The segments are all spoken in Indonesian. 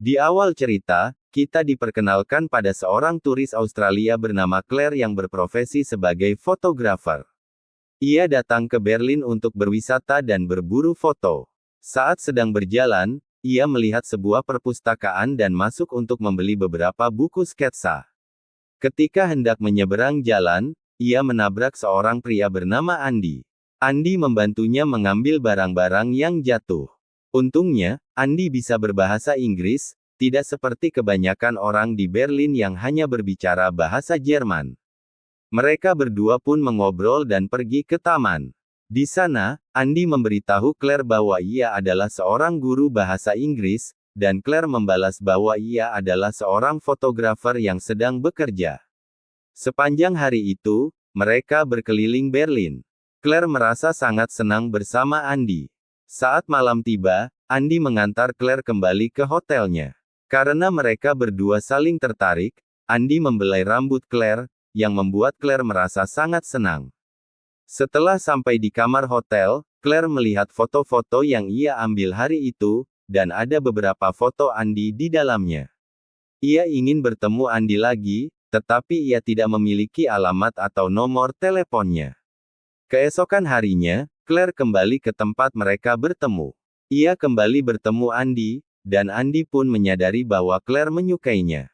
Di awal cerita, kita diperkenalkan pada seorang turis Australia bernama Claire yang berprofesi sebagai fotografer. Ia datang ke Berlin untuk berwisata dan berburu foto. Saat sedang berjalan, ia melihat sebuah perpustakaan dan masuk untuk membeli beberapa buku sketsa. Ketika hendak menyeberang jalan, ia menabrak seorang pria bernama Andy. Andy membantunya mengambil barang-barang yang jatuh. Untungnya, Andy bisa berbahasa Inggris, tidak seperti kebanyakan orang di Berlin yang hanya berbicara bahasa Jerman. Mereka berdua pun mengobrol dan pergi ke taman. Di sana, Andy memberitahu Claire bahwa ia adalah seorang guru bahasa Inggris, dan Claire membalas bahwa ia adalah seorang fotografer yang sedang bekerja. Sepanjang hari itu, mereka berkeliling Berlin. Claire merasa sangat senang bersama Andy. Saat malam tiba, Andy mengantar Claire kembali ke hotelnya. Karena mereka berdua saling tertarik, Andy membelai rambut Claire, yang membuat Claire merasa sangat senang. Setelah sampai di kamar hotel, Claire melihat foto-foto yang ia ambil hari itu, dan ada beberapa foto Andy di dalamnya. Ia ingin bertemu Andy lagi, tetapi ia tidak memiliki alamat atau nomor teleponnya. Keesokan harinya, Claire kembali ke tempat mereka bertemu. Ia kembali bertemu Andy, dan Andy pun menyadari bahwa Claire menyukainya.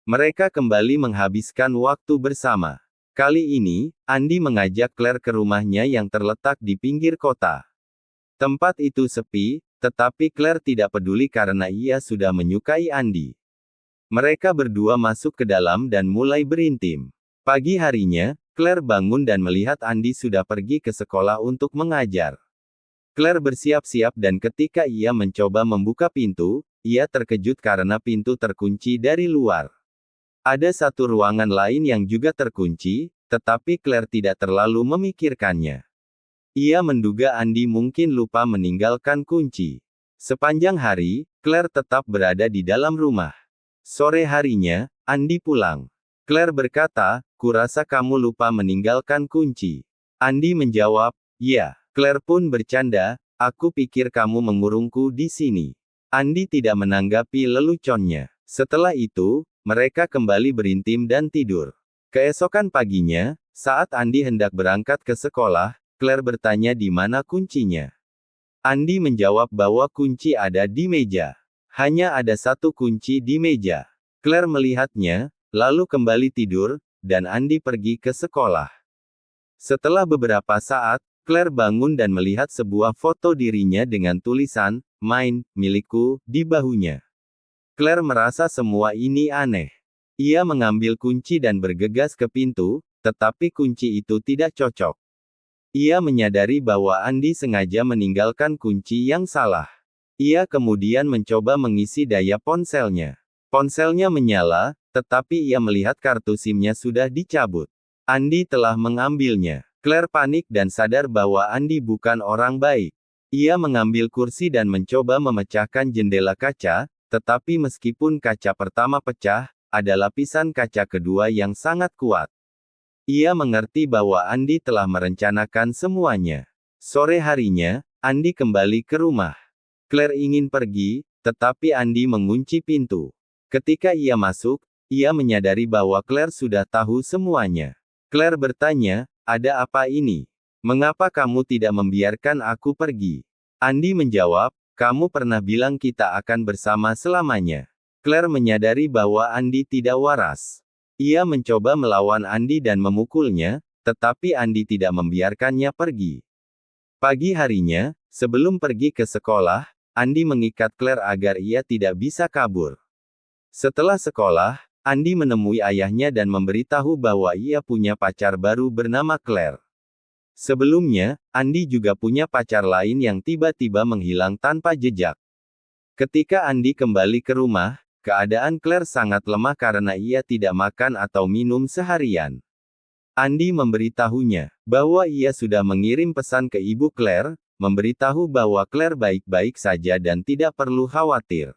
Mereka kembali menghabiskan waktu bersama. Kali ini, Andy mengajak Claire ke rumahnya yang terletak di pinggir kota. Tempat itu sepi, tetapi Claire tidak peduli karena ia sudah menyukai Andy. Mereka berdua masuk ke dalam dan mulai berintim. Pagi harinya, Claire bangun dan melihat Andy sudah pergi ke sekolah untuk mengajar. Claire bersiap-siap dan ketika ia mencoba membuka pintu, ia terkejut karena pintu terkunci dari luar. Ada satu ruangan lain yang juga terkunci, tetapi Claire tidak terlalu memikirkannya. Ia menduga Andy mungkin lupa meninggalkan kunci. Sepanjang hari, Claire tetap berada di dalam rumah. Sore harinya, Andy pulang. Claire berkata, "Kurasa kamu lupa meninggalkan kunci." Andy menjawab, "Ya." Claire pun bercanda, "Aku pikir kamu mengurungku di sini." Andy tidak menanggapi leluconnya. Setelah itu, mereka kembali berintim dan tidur. Keesokan paginya, saat Andy hendak berangkat ke sekolah, Claire bertanya di mana kuncinya. Andy menjawab bahwa kunci ada di meja. Hanya ada satu kunci di meja. Claire melihatnya, lalu kembali tidur, dan Andy pergi ke sekolah. Setelah beberapa saat, Claire bangun dan melihat sebuah foto dirinya dengan tulisan, "Mine, milikku," di bahunya. Claire merasa semua ini aneh. Ia mengambil kunci dan bergegas ke pintu, tetapi kunci itu tidak cocok. Ia menyadari bahwa Andy sengaja meninggalkan kunci yang salah. Ia kemudian mencoba mengisi daya ponselnya. Ponselnya menyala, tetapi ia melihat kartu SIM-nya sudah dicabut. Andy telah mengambilnya. Claire panik dan sadar bahwa Andy bukan orang baik. Ia mengambil kursi dan mencoba memecahkan jendela kaca, tetapi meskipun kaca pertama pecah, ada lapisan kaca kedua yang sangat kuat. Ia mengerti bahwa Andy telah merencanakan semuanya. Sore harinya, Andy kembali ke rumah. Claire ingin pergi, tetapi Andy mengunci pintu. Ketika ia masuk, ia menyadari bahwa Claire sudah tahu semuanya. Claire bertanya, "Ada apa ini? Mengapa kamu tidak membiarkan aku pergi?" Andy menjawab, "Kamu pernah bilang kita akan bersama selamanya." Claire menyadari bahwa Andy tidak waras. Ia mencoba melawan Andy dan memukulnya, tetapi Andy tidak membiarkannya pergi. Pagi harinya, sebelum pergi ke sekolah, Andy mengikat Claire agar ia tidak bisa kabur. Setelah sekolah, Andy menemui ayahnya dan memberitahu bahwa ia punya pacar baru bernama Claire. Sebelumnya, Andy juga punya pacar lain yang tiba-tiba menghilang tanpa jejak. Ketika Andy kembali ke rumah, keadaan Claire sangat lemah karena ia tidak makan atau minum seharian. Andy memberitahunya bahwa ia sudah mengirim pesan ke ibu Claire, memberitahu bahwa Claire baik-baik saja dan tidak perlu khawatir.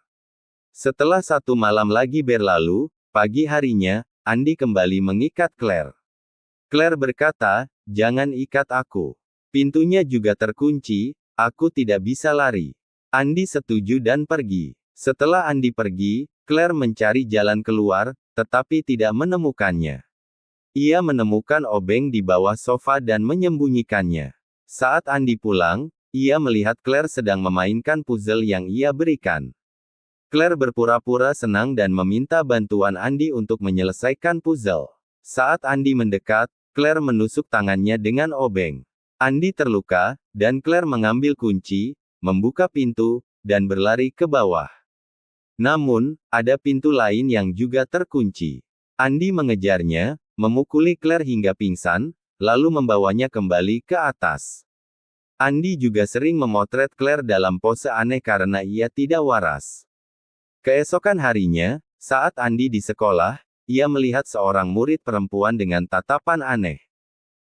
Setelah satu malam lagi berlalu, pagi harinya, Andy kembali mengikat Claire. Claire berkata, "Jangan ikat aku. Pintunya juga terkunci, aku tidak bisa lari." Andy setuju dan pergi. Setelah Andi pergi, Claire mencari jalan keluar, tetapi tidak menemukannya. Ia menemukan obeng di bawah sofa dan menyembunyikannya. Saat Andi pulang, ia melihat Claire sedang memainkan puzzle yang ia berikan. Claire berpura-pura senang dan meminta bantuan Andi untuk menyelesaikan puzzle. Saat Andi mendekat, Claire menusuk tangannya dengan obeng. Andi terluka, dan Claire mengambil kunci, membuka pintu, dan berlari ke bawah. Namun, ada pintu lain yang juga terkunci. Andi mengejarnya, memukuli Claire hingga pingsan, lalu membawanya kembali ke atas. Andi juga sering memotret Claire dalam pose aneh karena ia tidak waras. Keesokan harinya, saat Andi di sekolah, ia melihat seorang murid perempuan dengan tatapan aneh.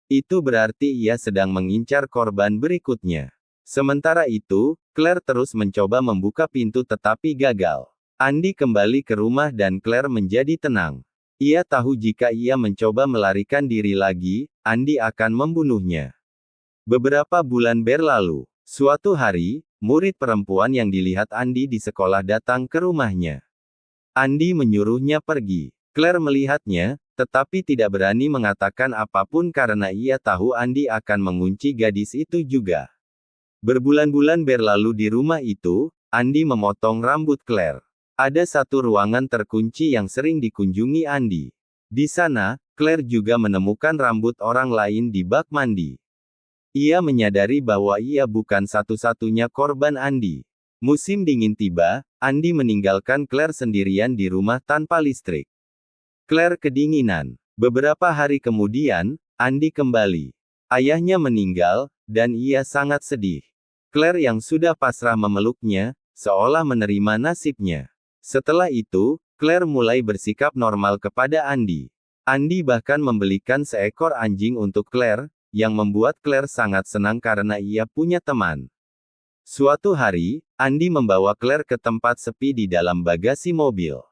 Itu berarti ia sedang mengincar korban berikutnya. Sementara itu, Claire terus mencoba membuka pintu tetapi gagal. Andi kembali ke rumah dan Claire menjadi tenang. Ia tahu jika ia mencoba melarikan diri lagi, Andi akan membunuhnya. Beberapa bulan berlalu. Suatu hari, murid perempuan yang dilihat Andi di sekolah datang ke rumahnya. Andi menyuruhnya pergi. Claire melihatnya, tetapi tidak berani mengatakan apapun karena ia tahu Andi akan mengunci gadis itu juga. Berbulan-bulan berlalu di rumah itu, Andi memotong rambut Claire. Ada satu ruangan terkunci yang sering dikunjungi Andi. Di sana, Claire juga menemukan rambut orang lain di bak mandi. Ia menyadari bahwa ia bukan satu-satunya korban Andi. Musim dingin tiba, Andi meninggalkan Claire sendirian di rumah tanpa listrik. Claire kedinginan. Beberapa hari kemudian, Andi kembali. Ayahnya meninggal, dan ia sangat sedih. Claire yang sudah pasrah memeluknya, seolah menerima nasibnya. Setelah itu, Claire mulai bersikap normal kepada Andi. Andi bahkan membelikan seekor anjing untuk Claire, yang membuat Claire sangat senang karena ia punya teman. Suatu hari, Andi membawa Claire ke tempat sepi di dalam bagasi mobil.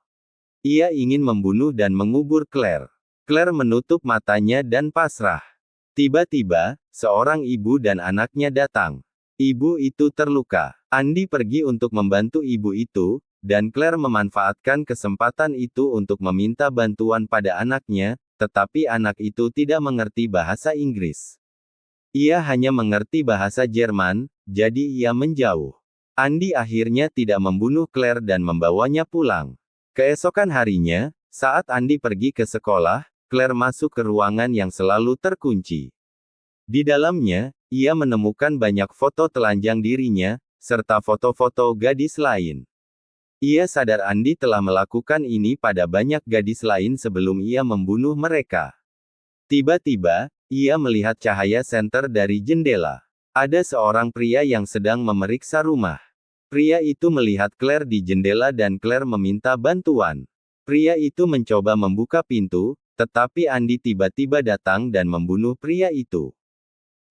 Ia ingin membunuh dan mengubur Claire. Claire menutup matanya dan pasrah. Tiba-tiba, seorang ibu dan anaknya datang. Ibu itu terluka. Andi pergi untuk membantu ibu itu, dan Claire memanfaatkan kesempatan itu untuk meminta bantuan pada anaknya, tetapi anak itu tidak mengerti bahasa Inggris. Ia hanya mengerti bahasa Jerman, jadi ia menjauh. Andi akhirnya tidak membunuh Claire dan membawanya pulang. Keesokan harinya, saat Andi pergi ke sekolah, Claire masuk ke ruangan yang selalu terkunci. Di dalamnya, ia menemukan banyak foto telanjang dirinya, serta foto-foto gadis lain. Ia sadar Andi telah melakukan ini pada banyak gadis lain sebelum ia membunuh mereka. Tiba-tiba, ia melihat cahaya senter dari jendela. Ada seorang pria yang sedang memeriksa rumah. Pria itu melihat Claire di jendela dan Claire meminta bantuan. Pria itu mencoba membuka pintu, tetapi Andi tiba-tiba datang dan membunuh pria itu.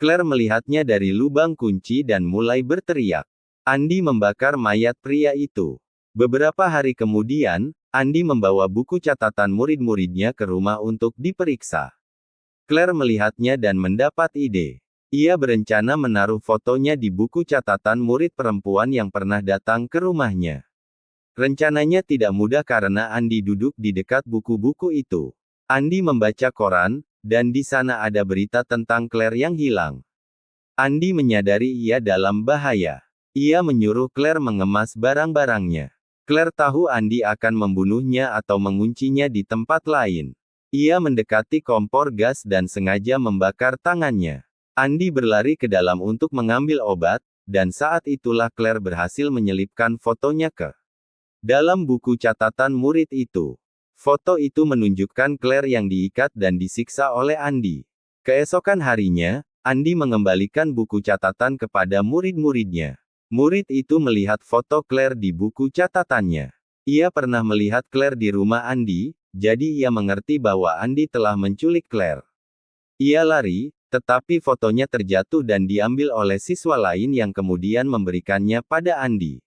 Claire melihatnya dari lubang kunci dan mulai berteriak. Andi membakar mayat pria itu. Beberapa hari kemudian, Andi membawa buku catatan murid-muridnya ke rumah untuk diperiksa. Claire melihatnya dan mendapat ide. Ia berencana menaruh fotonya di buku catatan murid perempuan yang pernah datang ke rumahnya. Rencananya tidak mudah karena Andi duduk di dekat buku-buku itu. Andi membaca koran, dan di sana ada berita tentang Claire yang hilang. Andi menyadari ia dalam bahaya. Ia menyuruh Claire mengemas barang-barangnya. Claire tahu Andi akan membunuhnya atau menguncinya di tempat lain. Ia mendekati kompor gas dan sengaja membakar tangannya. Andi berlari ke dalam untuk mengambil obat, dan saat itulah Claire berhasil menyelipkan fotonya ke dalam buku catatan murid itu. Foto itu menunjukkan Claire yang diikat dan disiksa oleh Andi. Keesokan harinya, Andi mengembalikan buku catatan kepada murid-muridnya. Murid itu melihat foto Claire di buku catatannya. Ia pernah melihat Claire di rumah Andi, jadi ia mengerti bahwa Andi telah menculik Claire. Ia lari, tetapi fotonya terjatuh dan diambil oleh siswa lain yang kemudian memberikannya pada Andi.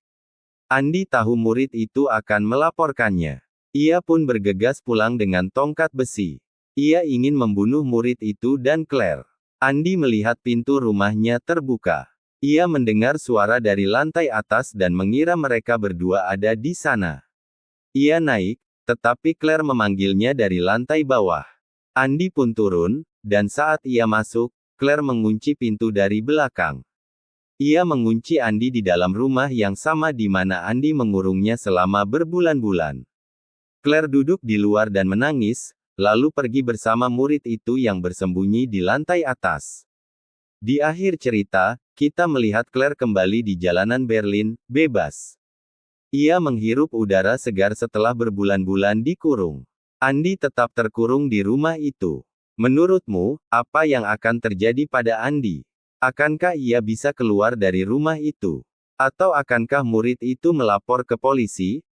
Andi tahu murid itu akan melaporkannya. Ia pun bergegas pulang dengan tongkat besi. Ia ingin membunuh murid itu dan Claire. Andi melihat pintu rumahnya terbuka. Ia mendengar suara dari lantai atas dan mengira mereka berdua ada di sana. Ia naik, tetapi Claire memanggilnya dari lantai bawah. Andy pun turun, dan saat ia masuk, Claire mengunci pintu dari belakang. Ia mengunci Andy di dalam rumah yang sama di mana Andy mengurungnya selama berbulan-bulan. Claire duduk di luar dan menangis, lalu pergi bersama murid itu yang bersembunyi di lantai atas. Di akhir cerita, kita melihat Claire kembali di jalanan Berlin, bebas. Ia menghirup udara segar setelah berbulan-bulan dikurung. Andy tetap terkurung di rumah itu. Menurutmu, apa yang akan terjadi pada Andy? Akankah ia bisa keluar dari rumah itu? Atau akankah murid itu melapor ke polisi?